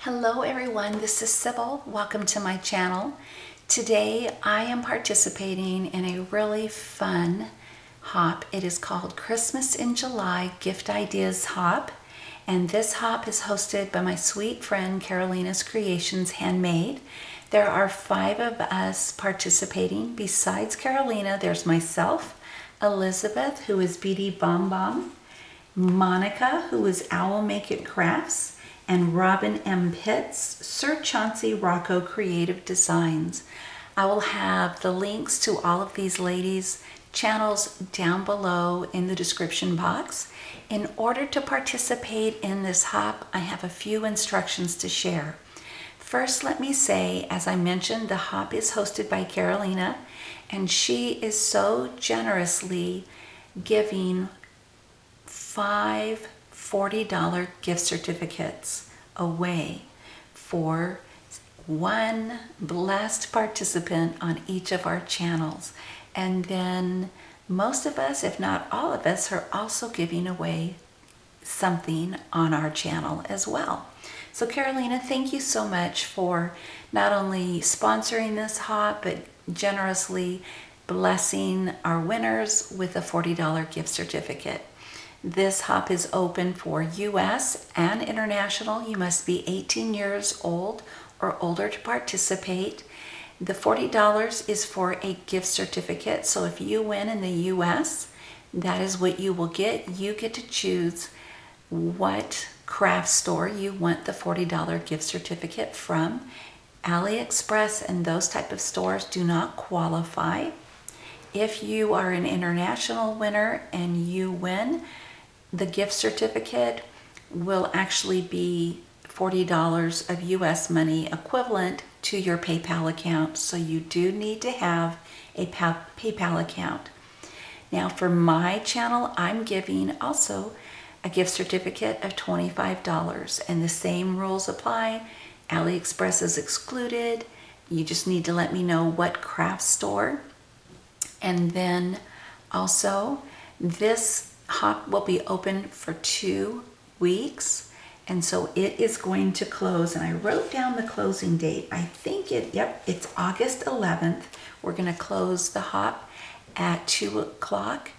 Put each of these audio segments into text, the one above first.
Hello everyone, this is Sybil. Welcome to my channel. Today I am participating in a really fun hop. It is called Christmas in July Gift Ideas Hop, and this hop is hosted by my sweet friend Carolina's Creations Handmade. There are 5 of us participating. Besides Carolina, there's myself, Elizabeth, who is BeadyBomBom, Monica, who is Owl Make It Crafts, and Robyn M. Pitts, Sir Chauncey Rocco Creative Designs. I will have the links to all of these ladies' channels down below in the description box. In order to participate in this hop, I have a few instructions to share. First, let me say, as I mentioned, the hop is hosted by Carolina, and she is so generously giving 5 $40 gift certificates away for one blessed participant on each of our channels. And then most of us, if not all of us, are also giving away something on our channel as well. So Carolina, thank you so much for not only sponsoring this hop, but generously blessing our winners with a $40 gift certificate. This hop is open for US and international. You must be 18 years old or older to participate. The $40 is for a gift certificate. So if you win in the US, that is what you will get. You get to choose what craft store you want the $40 gift certificate from. AliExpress and those type of stores do not qualify. If you are an international winner and you win, the gift certificate will actually be $40 of US money equivalent to your PayPal account. So you do need to have a PayPal account. Now for my channel, I'm giving also a gift certificate of $25, and the same rules apply. AliExpress is excluded. You just need to let me know what craft store. And then also this hop will be open for 2 weeks, and so it is going to close, and I wrote down the closing date. I think it's August 11th. We're going to close the hop at 2 o'clock,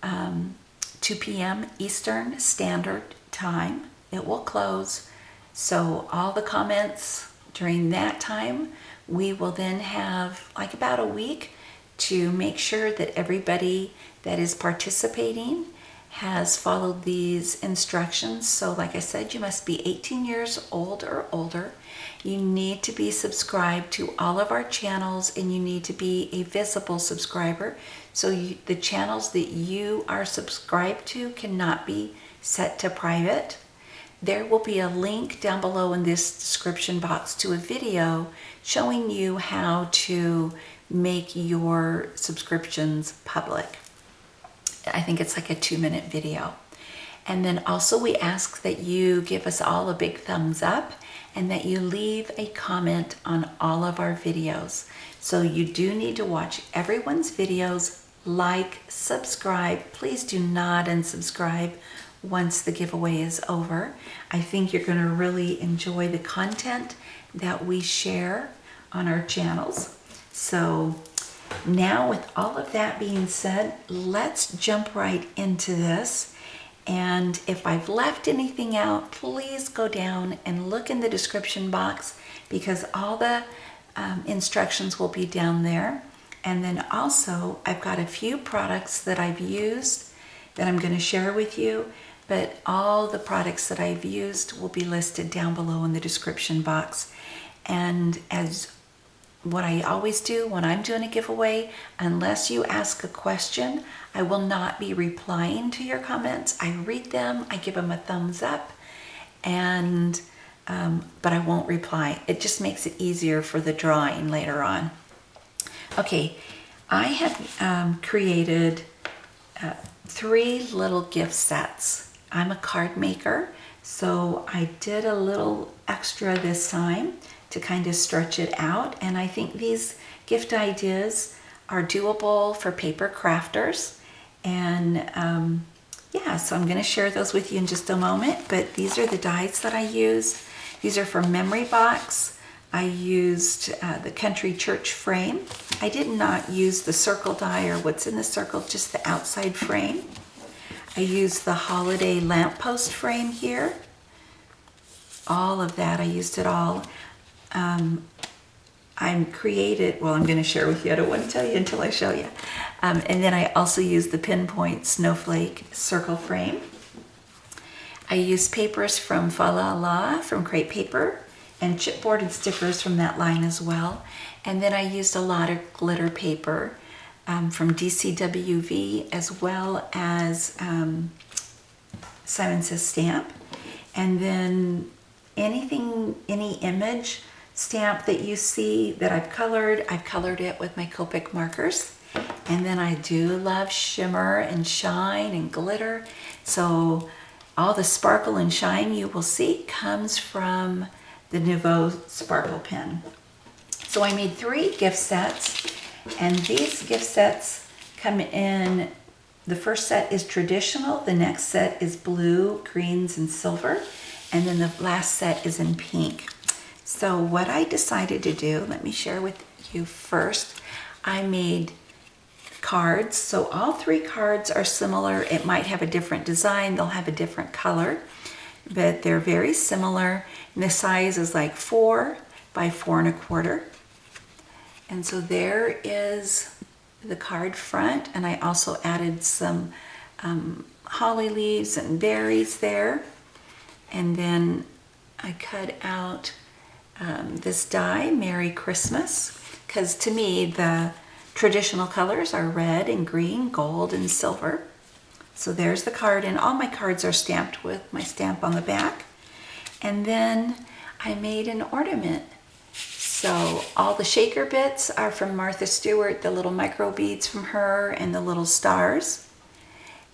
2 p.m. Eastern Standard Time. It will close. So all the comments during that time, we will then have like about a week to make sure that everybody that is participating has followed these instructions. So like I said, you must be 18 years old or older. You need to be subscribed to all of our channels, and you need to be a visible subscriber. So the channels that you are subscribed to cannot be set to private. There will be a link down below in this description box to a video showing you how to make your subscriptions public. I think it's like a 2-minute video. And then also we ask that you give us all a big thumbs up and that you leave a comment on all of our videos. So you do need to watch everyone's videos, like, subscribe. Please do not unsubscribe once the giveaway is over. I think you're going to really enjoy the content that we share on our channels. So now, with all of that being said, let's jump right into this. And if I've left anything out, please go down and look in the description box, because all the instructions will be down there. And then also, I've got a few products that I've used that I'm going to share with you, but all the products that I've used will be listed down below in the description box. And as what I always do when I'm doing a giveaway, unless you ask a question, I will not be replying to your comments. I read them, I give them a thumbs up, and but I won't reply. It just makes it easier for the drawing later on. Okay, I have created 3 little gift sets. I'm a card maker, so I did a little extra this time to kind of stretch it out, and I think these gift ideas are doable for paper crafters. And yeah, so I'm going to share those with you in just a moment, but these are the dies that I use. These are from Memory Box. I used the Country Church frame. I did not use the circle die or what's in the circle, just the outside frame. I used the holiday lamppost frame here. All of that, I used it all. I'm going to share with you. I don't want to tell you until I show you. And then I also used the Pinpoint Snowflake circle frame. I used papers from Fa La La from Crepe Paper, and chipboard and stickers from that line as well. And then I used a lot of glitter paper from DCWV, as well as Simon Says Stamp. And then any image stamp that you see that I've colored it with my Copic markers. And then I do love shimmer and shine and glitter. So all the sparkle and shine you will see comes from the Nouveau Sparkle Pen. So I made 3 gift sets, and these gift sets come in, the first set is traditional, the next set is blue, greens, and silver, and then the last set is in pink. So what I decided to do, let me share with you first, I made cards. So all 3 cards are similar. It might have a different design, they'll have a different color, but they're very similar. And the size is like 4 by 4 1/4. And so there is the card front, and I also added some holly leaves and berries there. And then I cut out this die, Merry Christmas, because to me the traditional colors are red and green, gold and silver. So there's the card, and all my cards are stamped with my stamp on the back. And then I made an ornament. So all the shaker bits are from Martha Stewart, the little micro beads from her, and the little stars.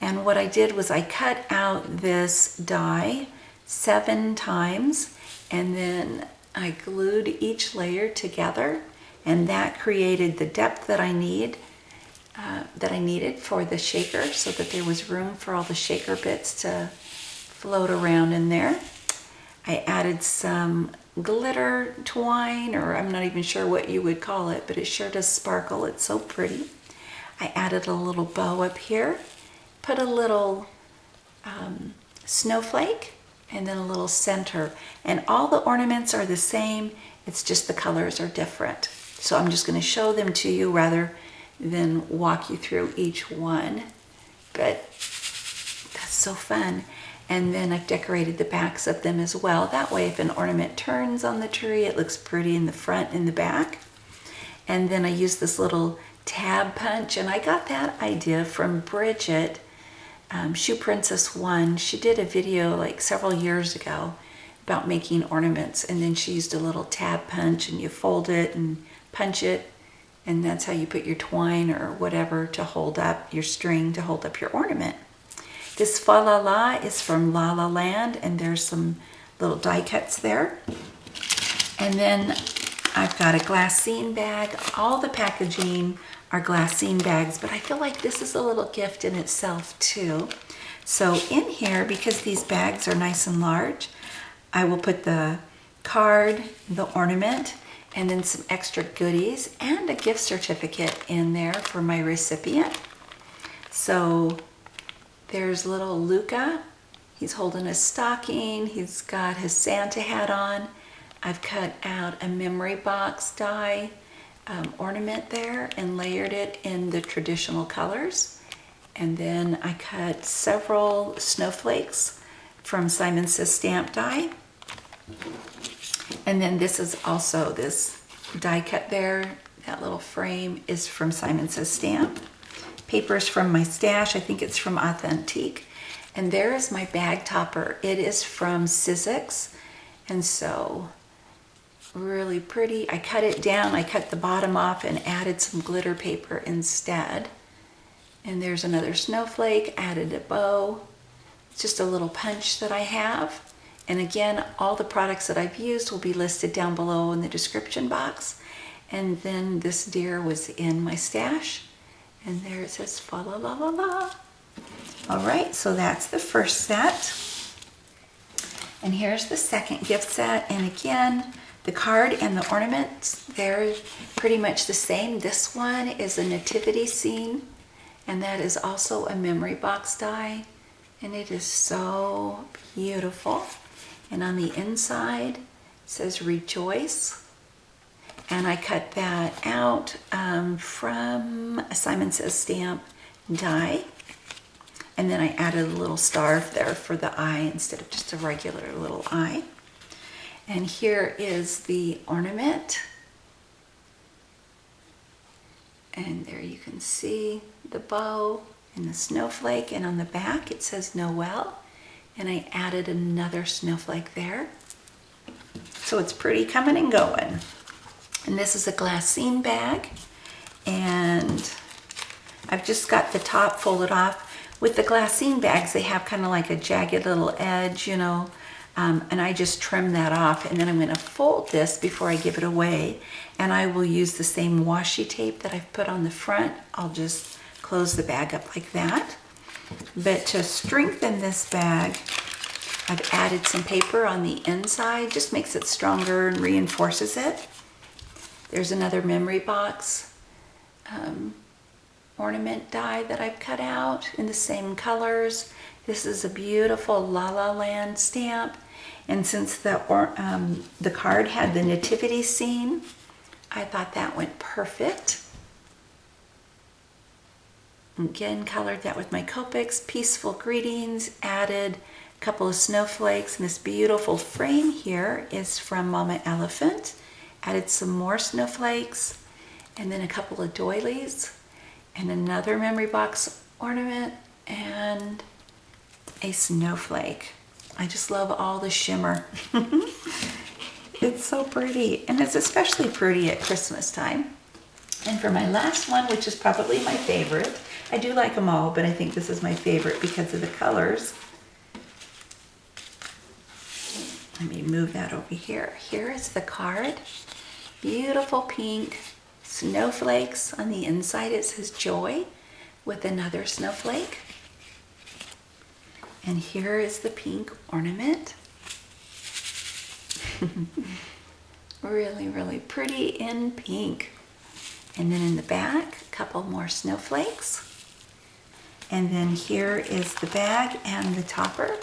And what I did was I cut out this die 7 times, and then I glued each layer together, and that created the depth that I needed for the shaker, so that there was room for all the shaker bits to float around in there. I added some glitter twine, or I'm not even sure what you would call it, but it sure does sparkle. It's so pretty. I added a little bow up here, put a little snowflake, and then a little center. And all the ornaments are the same, it's just the colors are different. So I'm just going to show them to you rather than walk you through each one. But that's so fun. And then I've decorated the backs of them as well. That way if an ornament turns on the tree, it looks pretty in the front and the back. And then I used this little tab punch, and I got that idea from Bridget, Shoe Princess 1. She did a video like several years ago about making ornaments, and then she used a little tab punch, and you fold it and punch it, and that's how you put your twine or whatever to hold up your string to hold up your ornament. This Fa La La is from La La Land, and there's some little die cuts there. And then I've got a glassine bag. All the packaging are glassine bags, but I feel like this is a little gift in itself too. So in here, because these bags are nice and large, I will put the card, the ornament, and then some extra goodies and a gift certificate in there for my recipient. So there's little Luka. He's holding a stocking. He's got his Santa hat on. I've cut out a memory box die ornament there and layered it in the traditional colors. And then I cut several snowflakes from Simon Says Stamp die. And then this is also this die cut there. That little frame is from Simon Says Stamp. Papers from my stash. I think it's from Authentique. And there is my bag topper. It is from Sizzix. And so really pretty. I cut it down. I cut the bottom off and added some glitter paper instead. And there's another snowflake. Added a bow. It's just a little punch that I have. And again, all the products that I've used will be listed down below in the description box. And then this deer was in my stash. And there it says Fa La La La La. All right, so that's the first set. And here's the second gift set. And again, the card and the ornaments, they're pretty much the same. This one is a nativity scene, and that is also a memory box die. And it is so beautiful. And on the inside, it says rejoice. And I cut that out from a Simon Says stamp die. And then I added a little star there for the eye instead of just a regular little eye. And here is the ornament. And there you can see the bow and the snowflake. And on the back it says Noel. And I added another snowflake there. So it's pretty coming and going. And this is a glassine bag. And I've just got the top folded off. With the glassine bags, they have kind of like a jagged little edge, you know, and I just trim that off. And then I'm going to fold this before I give it away. And I will use the same washi tape that I've put on the front. I'll just close the bag up like that. But to strengthen this bag, I've added some paper on the inside. Just makes it stronger and reinforces it. There's another memory box ornament die that I've cut out in the same colors. This is a beautiful La La Land stamp. And since the card had the nativity scene, I thought that went perfect. Again, colored that with my Copics. Peaceful Greetings, added a couple of snowflakes. And this beautiful frame here is from Mama Elephant. Added some more snowflakes and then a couple of doilies and another memory box ornament and a snowflake. I just love all the shimmer. It's so pretty, and it's especially pretty at Christmas time. And for my last one, which is probably my favorite, I do like them all, but I think this is my favorite because of the colors. Let me move that over here. Here is the card. Beautiful pink snowflakes. On the inside it says joy with another snowflake. And here is the pink ornament. Really, really pretty in pink. And then in the back, a couple more snowflakes. And then here is the bag and the topper.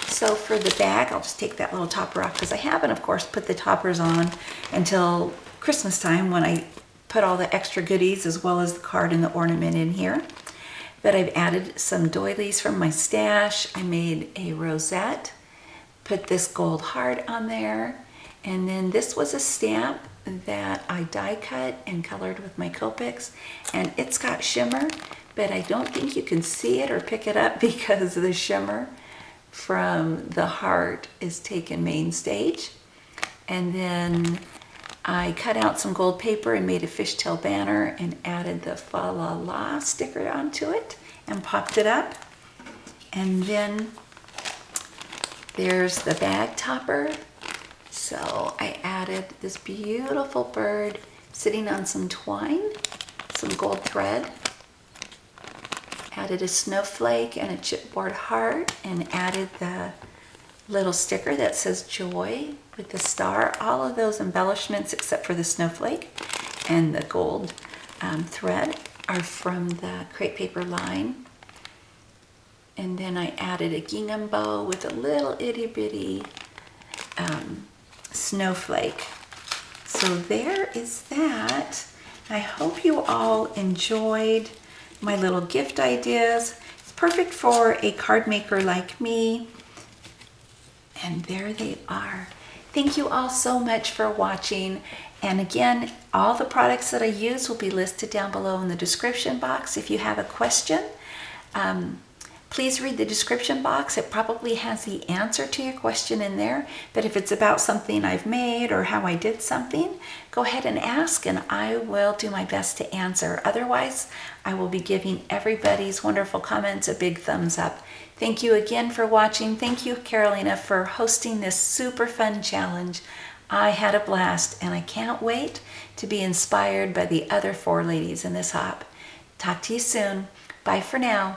So for the bag, I'll just take that little topper off because I haven't, of course, put the toppers on until Christmas time when I put all the extra goodies as well as the card and the ornament in here. But I've added some doilies from my stash. I made a rosette, put this gold heart on there, and then this was a stamp that I die cut and colored with my Copics, and it's got shimmer, but I don't think you can see it or pick it up because the shimmer from the heart is taken main stage. And then I cut out some gold paper and made a fishtail banner and added the Fa La La sticker onto it and popped it up. And then there's the bag topper. So I added this beautiful bird sitting on some twine, some gold thread. Added a snowflake and a chipboard heart and added the little sticker that says joy with the star. All of those embellishments except for the snowflake and the gold thread are from the crepe paper line. And then I added a gingham bow with a little itty bitty snowflake. So there is that. I hope you all enjoyed my little gift ideas. It's perfect for a card maker like me. And there they are. Thank you all so much for watching. And again, all the products that I use will be listed down below in the description box. If you have a question, please read the description box. It probably has the answer to your question in there. But if it's about something I've made or how I did something, go ahead and ask and I will do my best to answer. Otherwise, I will be giving everybody's wonderful comments a big thumbs up. Thank you again for watching. Thank you, Carolina, for hosting this super fun challenge. I had a blast and I can't wait to be inspired by the other 4 ladies in this hop. Talk to you soon. Bye for now.